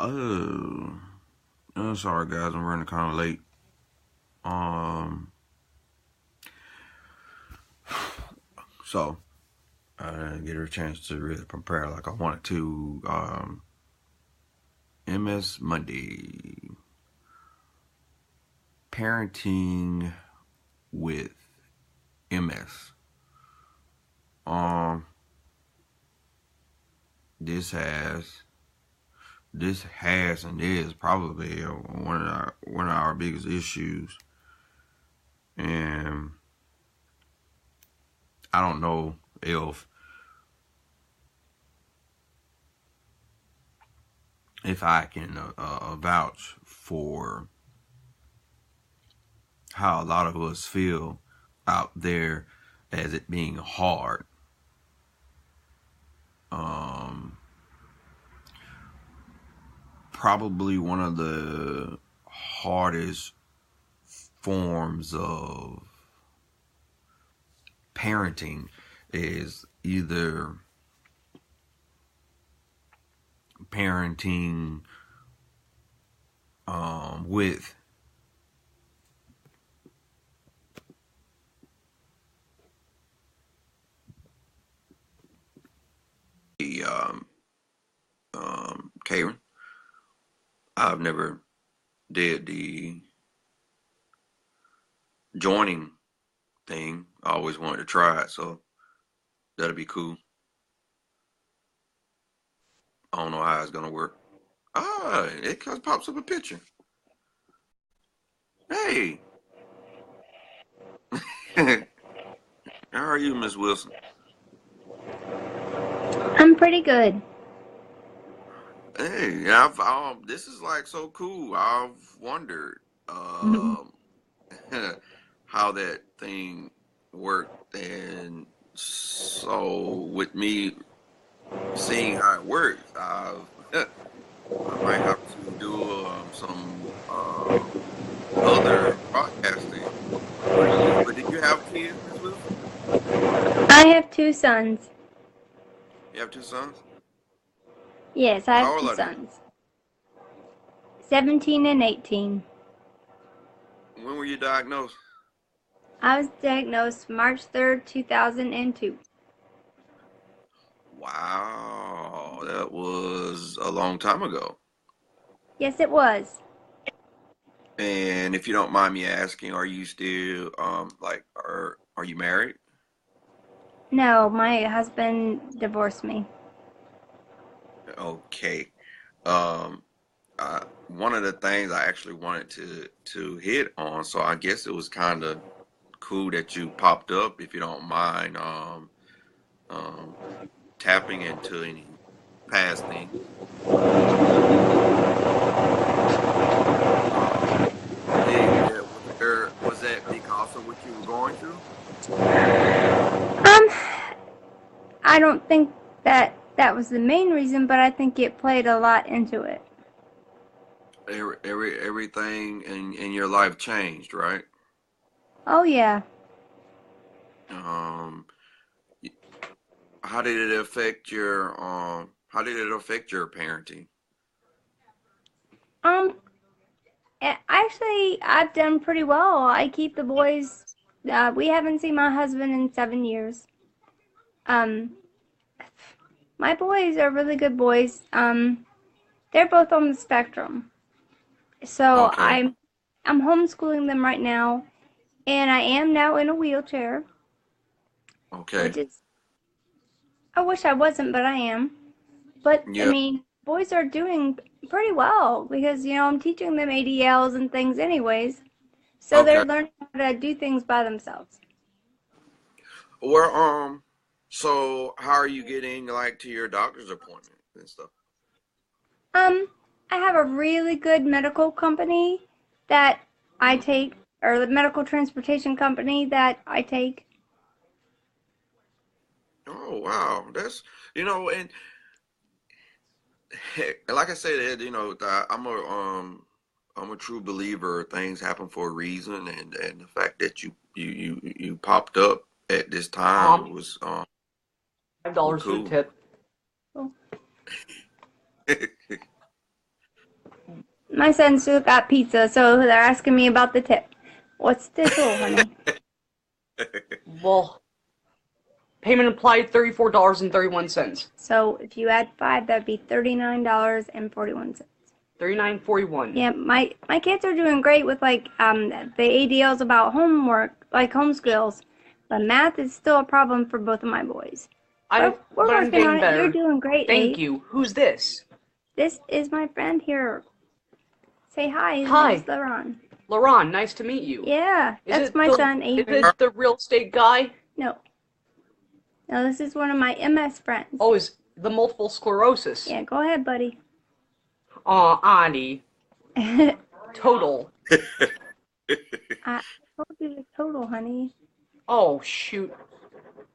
Oh, sorry guys, I'm running kind of late. Um, so I didn't get a chance to really prepare like I wanted to. MS Monday, parenting with MS. Um, this has and is probably one of our biggest issues, and I don't know if I can vouch for how a lot of us feel out there as it being hard. Probably one of the hardest forms of parenting is either parenting with the Karen. I've never did the joining thing. I always wanted to try it, so that'll be cool. I don't know how it's gonna work. Ah, it pops up a picture. Hey, how are you, Miss Wilson? I'm pretty good. Hey, I've this is like so cool. I've wondered how that thing worked, and so with me seeing how it works, I might have to do some other broadcasting. But did you have kids, Miss Wilson? I have two sons. You have two sons? Yes, I have How two old are they? sons. 17 and 18. When were you diagnosed? I was diagnosed March 3rd, 2002. Wow, that was a long time ago. Yes, it was. And if you don't mind me asking, are you still are you married? No, my husband divorced me. Okay. Um, One of the things I actually wanted to hit on, so I guess it was kind of cool that you popped up. If you don't mind, um, tapping into any past things. Um, was that because of what you were going through? Um, I don't think that was the main reason, but I think it played a lot into it. Everything in your life changed, right? Oh yeah. Um, how did it affect your parenting? Um, actually, I've done pretty well. I keep the boys. We haven't seen my husband in 7 years. Um, my boys are really good boys. They're both on the spectrum. So Okay, I'm homeschooling them right now, and I am now in a wheelchair, okay, which is I wish I wasn't, but I am. But I yeah, mean, boys are doing pretty well because I'm teaching them ADLs and things anyways. So they're okay. learning how to do things by themselves. Well, so how are you getting like to your doctor's appointment and stuff? I have a really good medical company that I Mm. take, or the medical transportation company that I take. Oh wow, that's and like I said, I'm a true believer. Things happen for a reason, and the fact that you popped up at this time Um, was $5 for the cool. tip. Oh, My son still got pizza, so they're asking me about the tip. What's the total, honey? Well, payment applied $34.31. So if you add 5, that'd be $39.41. $39.41. Yeah, my kids are doing great with like the ADLs about homework, like home skills, but math is still a problem for both of my boys. But We're I'm working getting on it. better. You're doing great, Thank Abe. you. Who's this? This is my friend here. Say hi. His Hi. name's LaRon. LaRon, nice to meet you. Yeah, that's my son, Abe. Is it the real estate guy? No. No, this is one of my MS friends. Oh, is the multiple sclerosis? Yeah, go ahead, buddy. Aw, Auntie. Total. I told you the total, honey. Oh, shoot.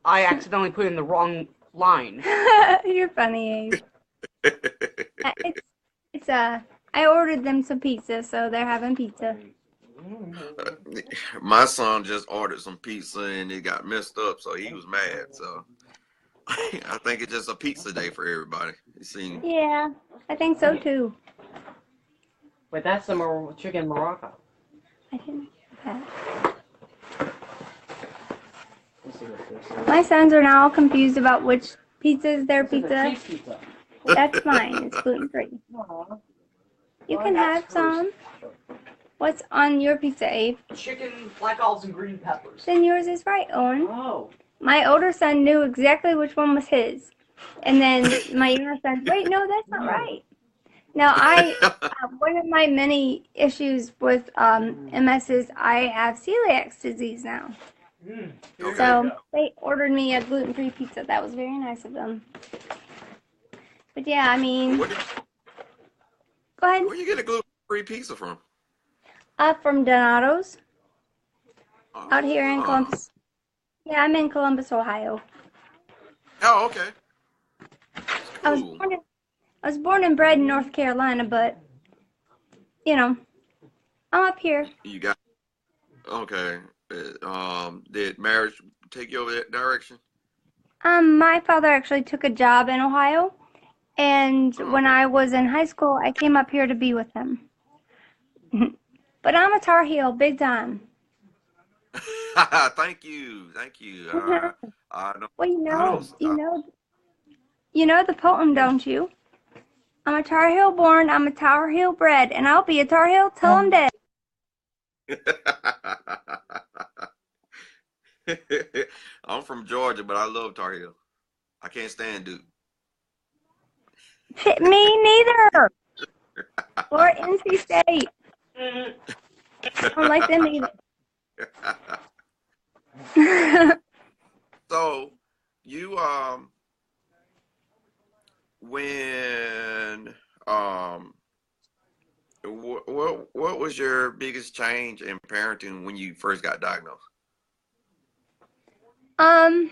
I accidentally put in the wrong line. You're funny, Abe. I ordered them some pizza, so they're having pizza. My son just ordered some pizza and it got messed up, so he was mad. So I think it's just a pizza day for everybody. It seems. Yeah, I think so too. Wait, that's the chicken Morocco. I didn't have that. My sons are now confused about which pizza is their pizza. Pizza. That's mine. It's gluten-free. You can have some. What's on your pizza, Abe? Chicken, black olives, and green peppers. Then yours is right, Owen. Oh. My older son knew exactly which one was his. And then my younger son, wait, no, that's not right. Now, one of my many issues with MS is I have celiac disease now. Okay. So they ordered me a gluten-free pizza. That was very nice of them. But yeah, I mean, go ahead. Where you get a gluten-free pizza from? From Donato's, out here in Columbus. Yeah, I'm in Columbus, Ohio. Oh, okay. Cool. I was born and bred in North Carolina, but you know, I'm up here. You got okay. Did marriage take you over that direction? My father actually took a job in Ohio, and when I was in high school, I came up here to be with him. But I'm a Tar Heel, big time. Thank you. Well, you know the poem, don't you? I'm a Tar Heel born, I'm a Tar Heel bred, and I'll be a Tar Heel till I'm dead. I'm from Georgia, but I love Tar Heel. I can't stand Duke. Me neither. Or NC State. I don't like them either. So, you when what was your biggest change in parenting when you first got diagnosed? I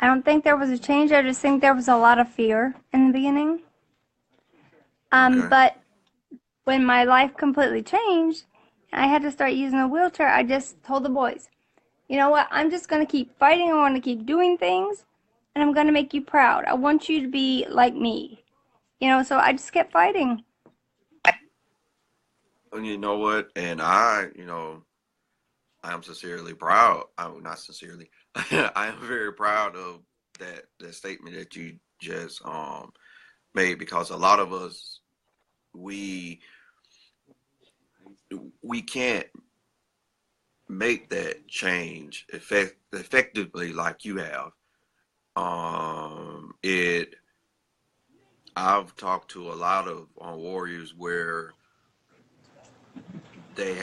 don't think there was a change. I just think there was a lot of fear in the beginning. Okay. But when my life completely changed, I had to start using a wheelchair. I just told the boys, you know what? I'm just going to keep fighting. I want to keep doing things, and I'm going to make you proud. I want you to be like me. So I just kept fighting. And you know what? And I am sincerely proud. Not sincerely. I am very proud of that statement that you just made, because a lot of us we can't make that change effectively like you have. I've talked to a lot of warriors where they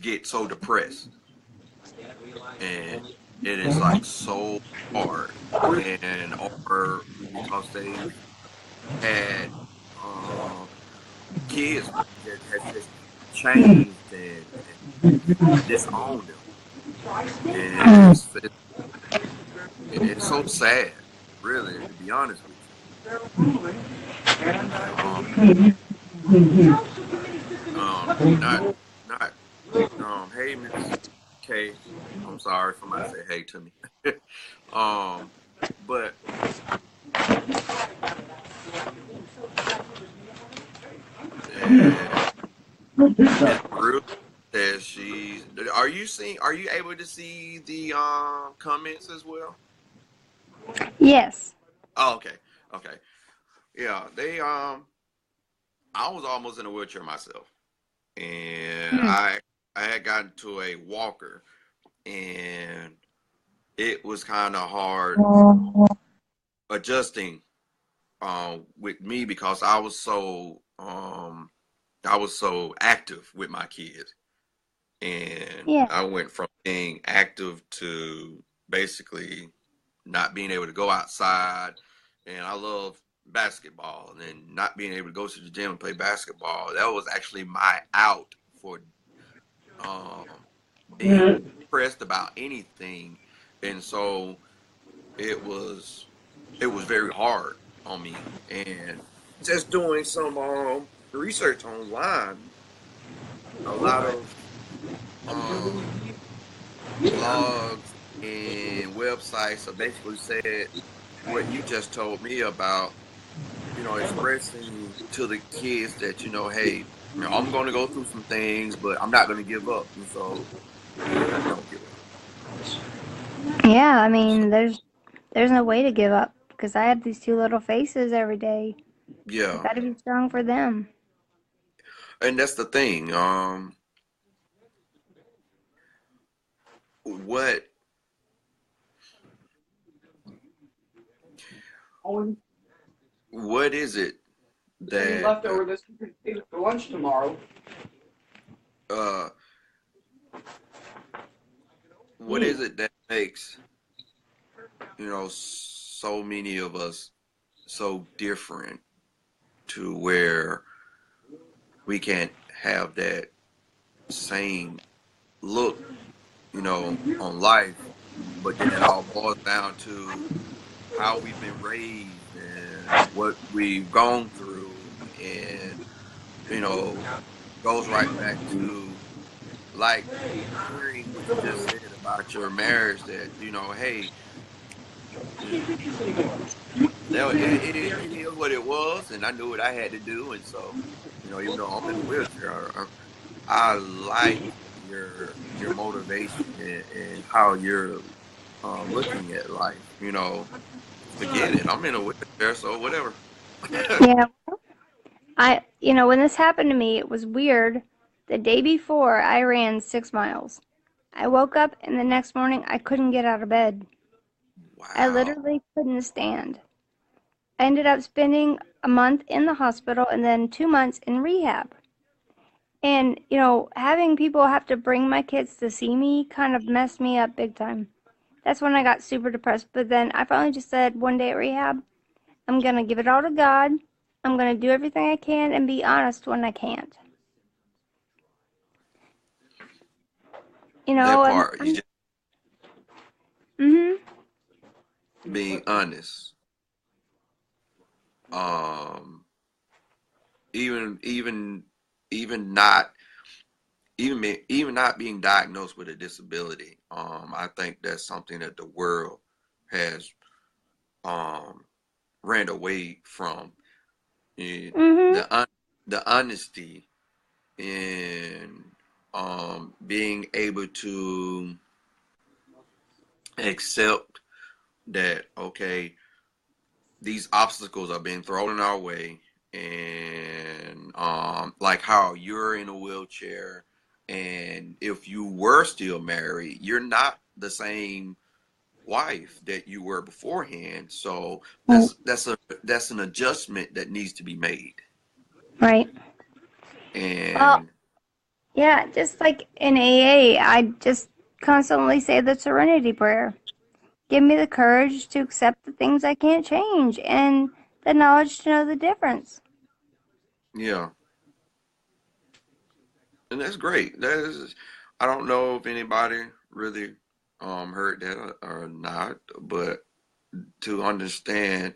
get so depressed, and it is like so hard, and or because they've had kids that has just changed and disowned them, and it's so sad, really, to be honest with you. Hey, Miss K, I'm sorry, somebody said hey to me. But Miss Brooke says she's. Are you seeing? Are you able to see the comments as well? Yes. Oh, okay, okay, yeah. I was almost in a wheelchair myself, and Mm. I had gotten to a walker, and it was kind of hard adjusting with me because I was so active with my kids, and Yeah. I went from being active to basically not being able to go outside, and I love basketball, and then not being able to go to the gym and play basketball. That was actually my out for um, being pressed about anything, and so it was it was very hard on me. And just doing some research online, a lot of um, blogs and websites have basically said what you just told me about, expressing to the kids that, hey, I'm going to go through some things, but I'm not going to give up. And so, don't give up. Yeah, I So, mean, there's no way to give up because I have these two little faces every day. I yeah. got to be strong for them. And that's the thing. What Oh, what is it any that leftover this for lunch tomorrow? uh what is it that makes, so many of us so different to where we can't have that same look, on life, but then it all boils down to how we've been raised and what we've gone through, and you know goes right back to, like, hearing what you just said about your marriage, that hey, it is what it was, and I knew what I had to do, and so, even though I'm in a wheelchair, I like your motivation, and how you're looking at life. Forget it. I'm in a wheelchair, so whatever. Yeah, when this happened to me, it was weird. The day before, I ran 6 miles. I woke up and the next morning I couldn't get out of bed. I Wow. literally couldn't stand. I ended up spending a month in the hospital and then 2 months in rehab. And, having people have to bring my kids to see me kind of messed me up big time. That's when I got super depressed. But then I finally just said one day at rehab, I'm going to give it all to God. I'm going to do everything I can and be honest when I can't. That And part, you just mhm. being honest. Um, even not even not being diagnosed with a disability. I think that's something that the world has um ran away from. Mhm. The honesty, and being able to accept that, okay, these obstacles are being thrown in our way, and like how you're in a wheelchair, and if you were still married, you're not the same wife that you were beforehand. So that's an adjustment that needs to be made. Right. Well, And yeah, just like in AA, I just constantly say the serenity prayer. Give me the courage to accept the things I can't change and the knowledge to know the difference. yeah, and that's great. I don't know if anybody really heard that or not, but to understand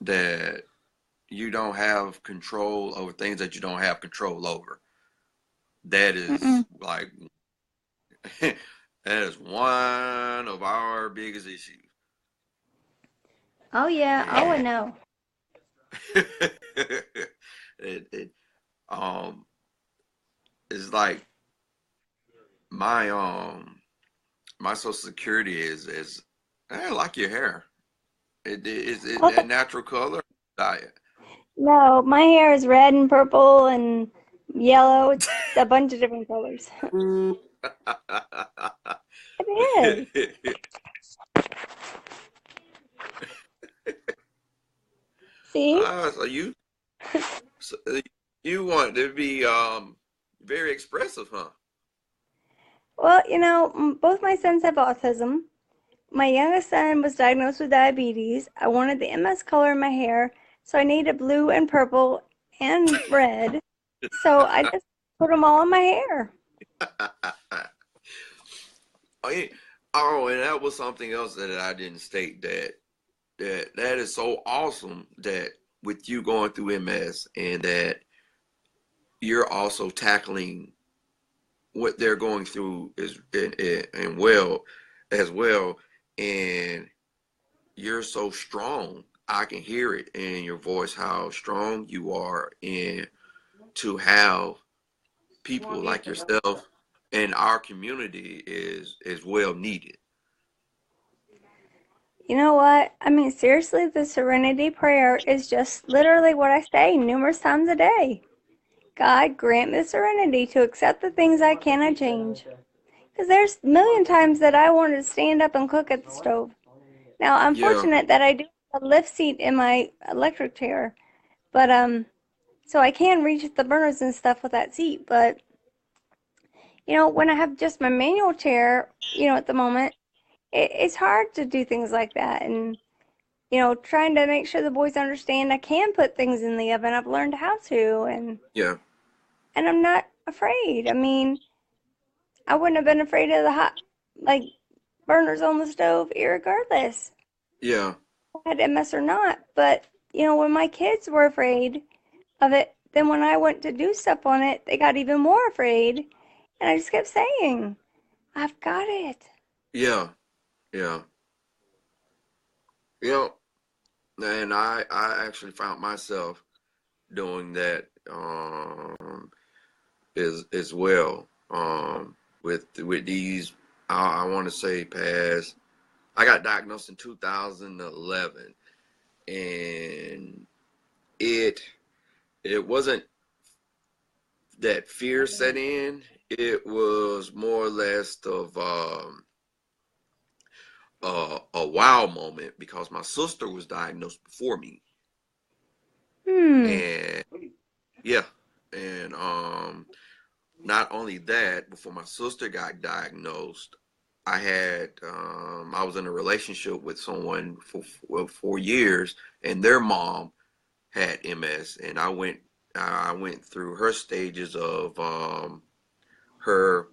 that you don't have control over things that you don't have control over. That is Mm-mm. like that is one of our biggest issues. Oh, yeah. Oh, I And know. it, um it's like my my social security is I like your hair. Is it Oh, that natural color diet? no, my hair is red and purple and yellow. It's a bunch of different colors. It is. See? So so you want to be very expressive, huh? Well, both my sons have autism. My youngest son was diagnosed with diabetes. I wanted the MS color in my hair, so I needed blue and purple and red. So I just put them all in my hair. I- Oh, and that was something else that I didn't state that is so awesome that with you going through MS and that you're also tackling what they're going through is and well as well, and you're so strong. I can hear it in your voice how strong you are, and to have people like yourself in our community is well needed. You know what? I mean, seriously, the Serenity Prayer is just literally what I say numerous times a day. God, grant me serenity to accept the things I cannot change. Because there's a million times that I wanted to stand up and cook at the stove. Now, I'm Yeah, fortunate that I do have a lift seat in my electric chair, but so I can reach the burners and stuff with that seat. But when I have just my manual chair, at the moment, it's hard to do things like that. And trying to make sure the boys understand I can put things in the oven. I've learned how to, yeah, and I'm not afraid. I mean, I wouldn't have been afraid of the hot, like, burners on the stove, irregardless yeah, if I had MS or not. But when my kids were afraid of it, then when I went to do stuff on it, they got even more afraid, and I just kept saying, "I've got it." yeah, yeah. You know, and I actually found myself doing that as well. With these, I want to say past. I got diagnosed in 2011, and it it wasn't that fear set in. It was more or less of a wow moment because my sister was diagnosed before me, Hmm. and yeah, and not only that, before my sister got diagnosed, I was in a relationship with someone for 4 years, and their mom had MS, and I went through her stages of her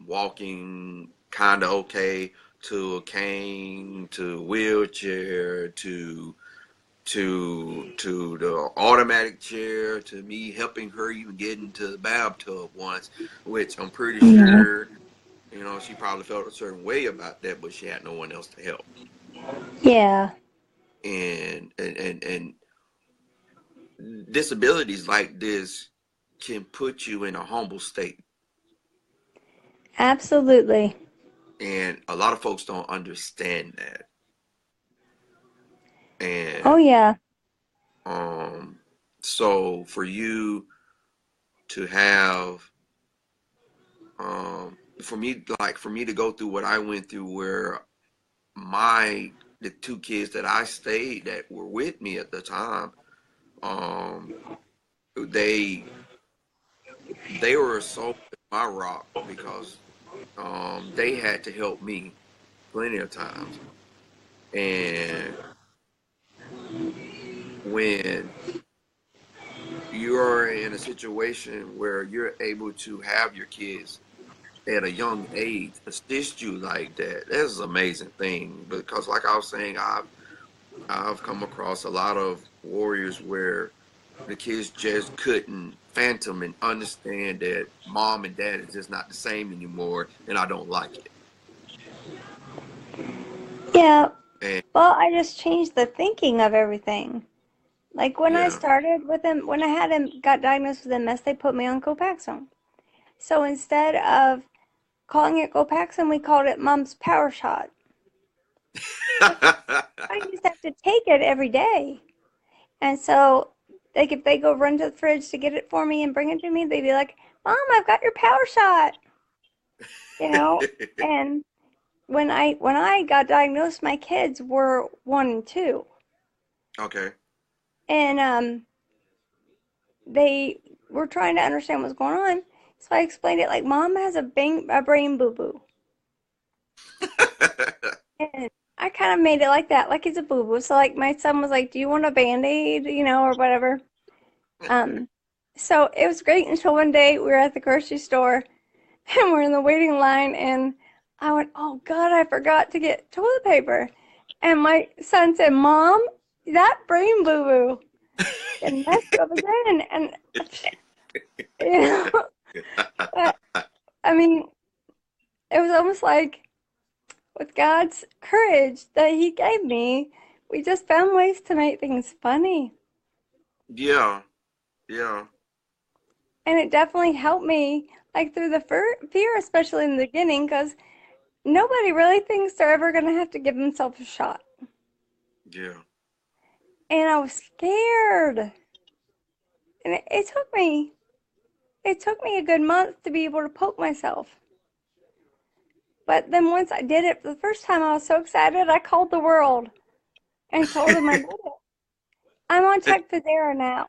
walking kind of okay to a cane to wheelchair to the automatic chair to me helping her even get into the bathtub once, which I'm pretty Yeah. sure she probably felt a certain way about that, but she had no one else to help. Yeah. And disabilities like this can put you in a humble state, Absolutely. and a lot of folks don't understand that. Oh And yeah. um, so for you to have for me to go through what I went through, where the two kids that I stayed that were with me at the time, um, they they were so my rock because they had to help me plenty of times. And when you're in a situation where you're able to have your kids at a young age assist you like that, that's an amazing thing. Because like I was saying, I've come across a lot of warriors where the kids just couldn't phantom and understand that mom and dad is just not the same anymore, and I don't like it. Yeah. And Well, I just changed the thinking of everything. Like when I yeah, started with him, when I had him got diagnosed with MS, they put me on Copaxone. So instead of calling it Gopaxone, we called it Mom's Power Shot. I used to have to take it every day. And so, like, if they go run to the fridge to get it for me and bring it to me, they'd be like, Mom, I've got your Power Shot. You know? And when I got diagnosed, my kids were 1 and 2. Okay. And they were trying to understand what's going on. So I explained it like, Mom has a brain boo-boo. And I kind of made it like that, like it's a boo-boo. So like my son was like, do you want a Band-Aid, or whatever. So it was great until one day we were at the grocery store and we're in the waiting line and I went, oh God, I forgot to get toilet paper. And my son said, Mom, that brain boo-boo. And messed up again. And, but, I mean, it was almost like with God's courage that He gave me, we just found ways to make things funny. Yeah. Yeah. And it definitely helped me, like through the fear, especially in the beginning, because nobody really thinks they're ever going to have to give themselves a shot. Yeah. And I was scared. And it took me a good month to be able to poke myself. But then once I did it for the first time, I was so excited, I called the world and told them I did it. I'm on Tecfidera now.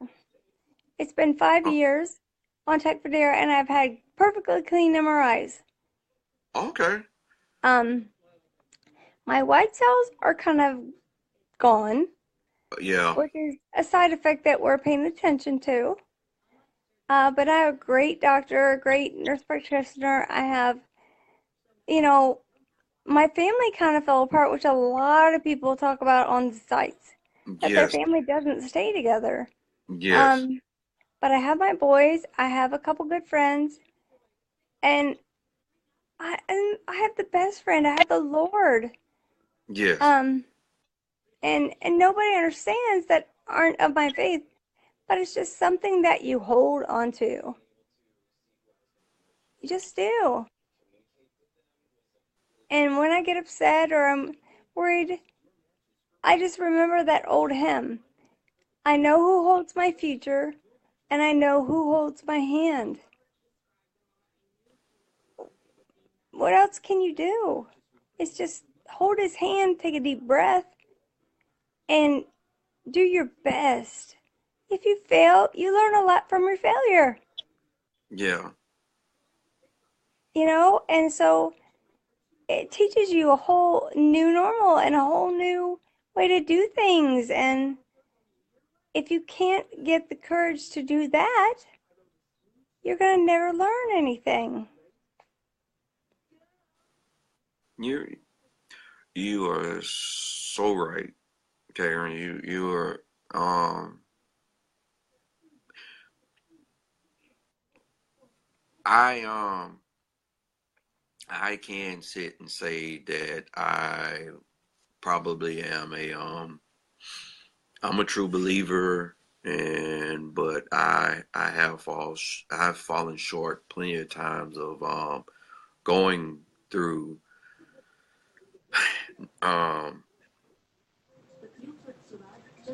It's been 5 years on Tecfidera, and I've had perfectly clean MRIs. Okay. My white cells are kind of gone, Yeah. which is a side effect that we're paying attention to. But I have a great doctor, a great nurse practitioner. I have, my family kind of fell apart, which a lot of people talk about on the sites, that their Yes. family doesn't stay together. Yes. But I have my boys, I have a couple good friends, and I have the best friend. I have the Lord. Yes. And nobody understands that aren't of my faith, but it's just something that you hold on to. You just do. And when I get upset or I'm worried, I just remember that old hymn. I know who holds my future, and I know who holds my hand. What else can you do? It's just hold his hand, take a deep breath, and do your best. If you fail, you learn a lot from your failure. Yeah. And so it teaches you a whole new normal and a whole new way to do things. And if you can't get the courage to do that, you're going to never learn anything. You are so right, Karen. You are I I can sit and say that I probably am I'm a true believer, and but I've fallen short plenty of times of going through um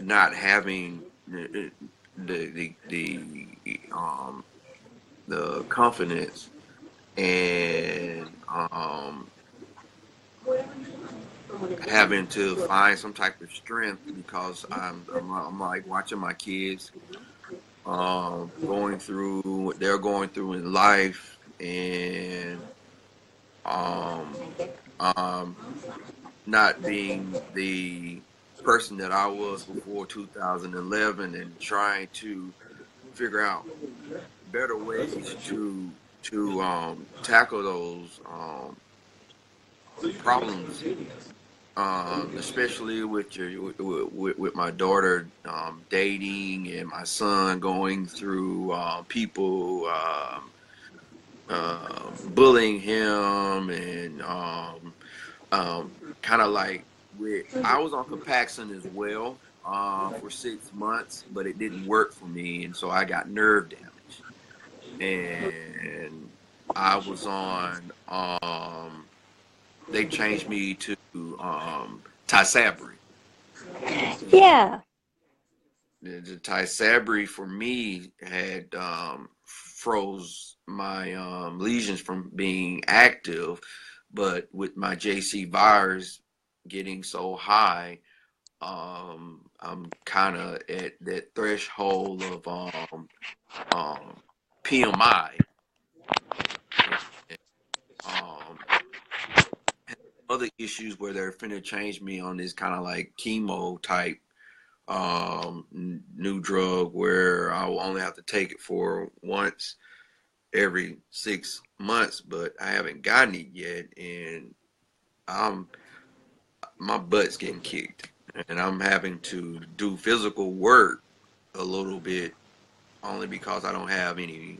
not having the the confidence and having to find some type of strength because I'm like watching my kids going through what they're going through in life, and um um not being the person that I was before 2011 and trying to figure out better ways to tackle those problems, especially with with my daughter dating and my son going through people bullying him and kind of like I was on Copaxone as well for 6 months, but it didn't work for me, and so I got nerve damage. And I was on they changed me to Tysabri. Yeah. The Tysabri for me had froze my lesions from being active, but with my JC virus getting so high, I'm kind of at that threshold of PMI. And, um, other issues where they're finna change me on this kind of like chemo type new drug where I will only have to take it for once every 6 months, but I haven't gotten it yet, and I'm my butt's getting kicked, and I'm having to do physical work a little bit only because I don't have any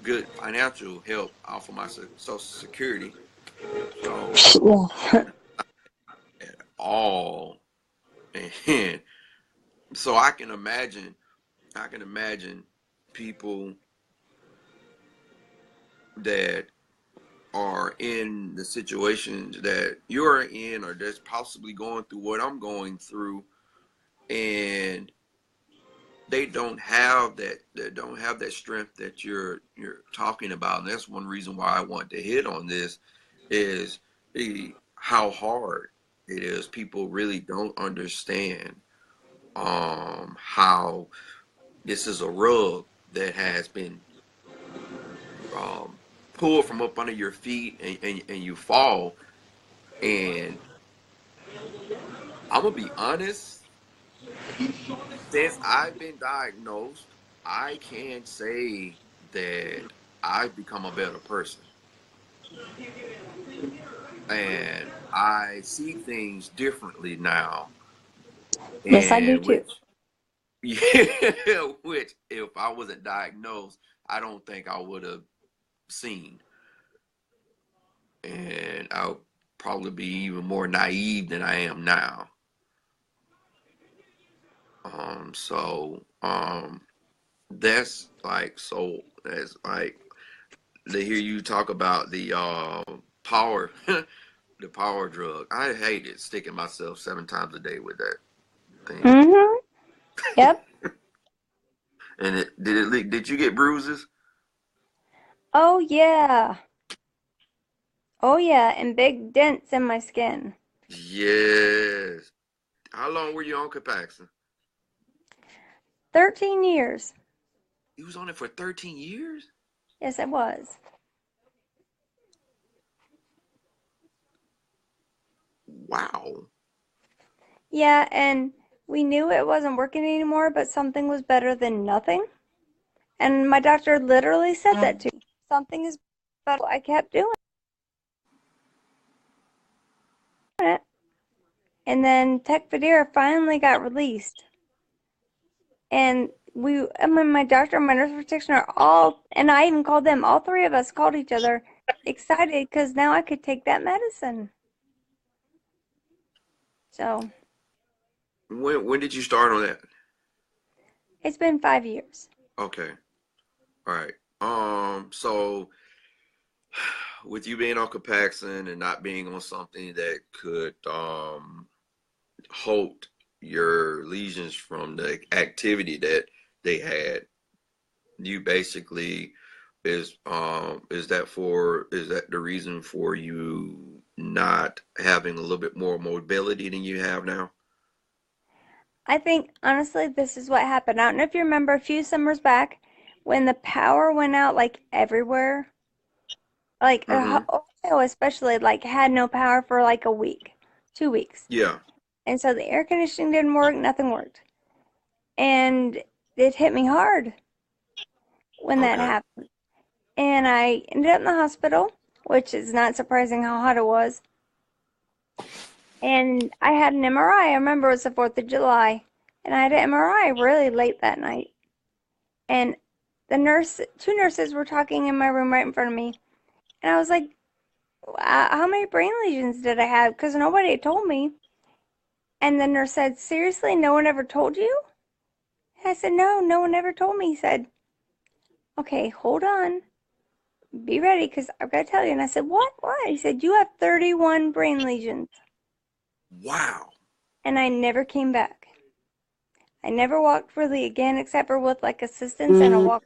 good financial help off of my Social Security. So Yeah. at all, and so I can imagine people that are in the situations that you're in or that's possibly going through what I'm going through, and they don't have that strength that you're talking about. And that's one reason why I want to hit on this is how hard it is. People really don't understand how this is a rug that has been um, pulled from up under your feet, and you fall. And I'm gonna be honest, since I've been diagnosed, I can say that I've become a better person, and I see things differently now. Yes, I do And too. which, yeah, which if I wasn't diagnosed, I don't think I would have seen, and I'll probably be even more naive than I am now. So that's like to hear you talk about the power the power drug. I hated sticking myself 7 times a day with that thing. Mm-hmm. Yep. And did it leak? Did you get bruises? Oh yeah. Oh yeah, and big dents in my skin. Yes. How long were you on Capaxon? 13 years. You was on it for 13 years? Yes, it was. Wow. Yeah, and we knew it wasn't working anymore, but something was better than nothing. And my doctor literally said that to me. Something is better. I kept doing it. And then Tecfidera finally got released. And my doctor and my nurse practitioner all, and I even called them, all three of us called each other excited because now I could take that medicine. So When did you start on that? it's been 5 years. Okay. All right. So with you being on Capaxon and not being on something that could halt your lesions from the activity that they had, you basically is that the reason for you not having a little bit more mobility than you have now? I think, honestly, this is what happened. I don't know if you remember a few summers back when the power went out like everywhere. Like Mm-hmm. Ohio especially like had no power for like a week, 2 weeks. Yeah. And so the air conditioning didn't work, nothing worked. And it hit me hard when that Okay. happened. And I ended up in the hospital, which is not surprising how hot it was. And I had an MRI. I remember it was the 4th of July. And I had an MRI really late that night. And two nurses were talking in my room right in front of me. And I was like, how many brain lesions did I have? Because nobody had told me. And the nurse said, seriously, no one ever told you? I said, no, no one ever told me. He said, okay, hold on. be ready because I've got to tell you. And I said, what? What? He said, you have 31 brain lesions. Wow. And I never came back. I never walked really again except for with like assistance and a walker.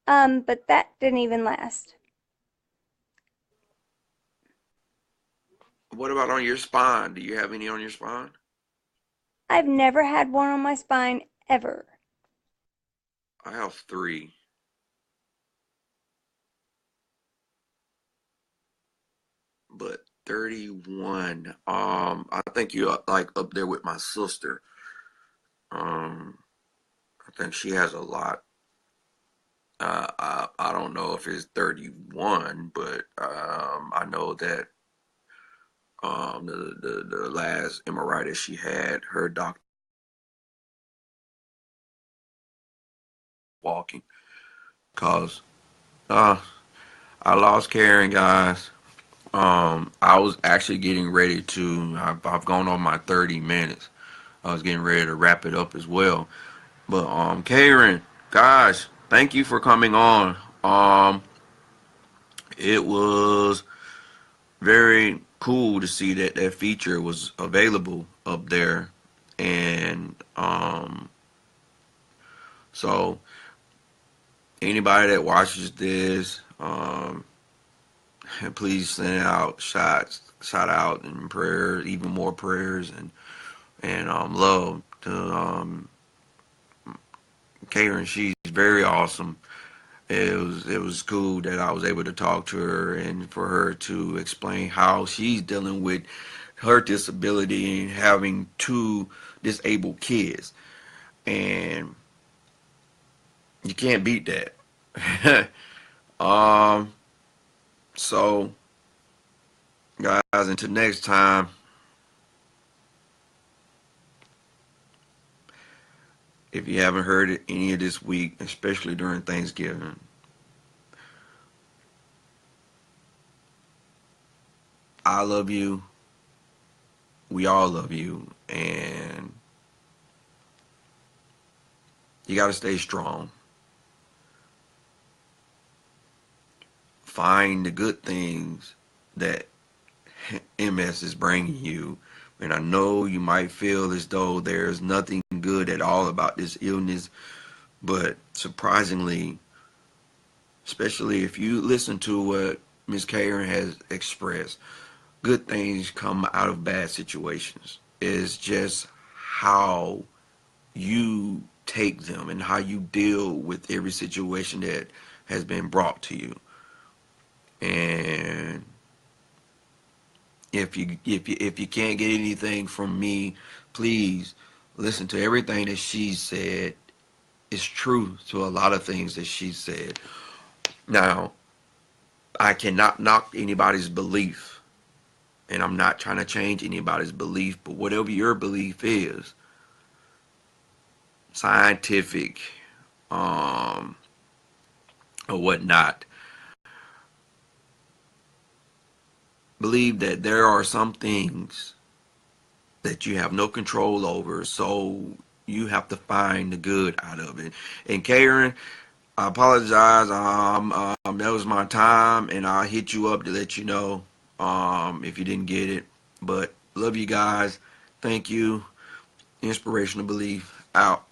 But that didn't even last. What about on your spine? Do you have any on your spine? I've never had one on my spine ever. I have 3. But 31. I think you're like up there with my sister. I think she has a lot. I don't know if it's 31, but I know that the last MRI that she had, her doctor walking, cause I lost Karen, guys. I was actually getting ready to. I've gone on my 30 minutes. I was getting ready to wrap it up as well. But Karen, gosh, thank you for coming on. It was very cool to see that that feature was available up there, and so anybody that watches this, please send out shout out and prayers, even more prayers and love to Karen. She's very awesome. It was cool that I was able to talk to her and for her to explain how she's dealing with her disability and having 2 disabled kids, and you can't beat that. um so guys, until next time, if you haven't heard it any of this week, especially during Thanksgiving, I love you. We all love you, and you got to stay strong. Find the good things that MS is bringing you. And I know you might feel as though there's nothing good at all about this illness, but surprisingly, especially if you listen to what Miss Karen has expressed, good things come out of bad situations. It's just how you take them and how you deal with every situation that has been brought to you. And if you can't get anything from me, please listen to everything that she said. It's true to a lot of things that she said. Now, I cannot knock anybody's belief, and I'm not trying to change anybody's belief, but whatever your belief is, scientific, um, or whatnot, believe that there are some things that you have no control over, so you have to find the good out of it. And Karen, I apologize. That was my time, and I'll hit you up to let you know if you didn't get it. But love you guys. Thank you. Inspirational Belief out.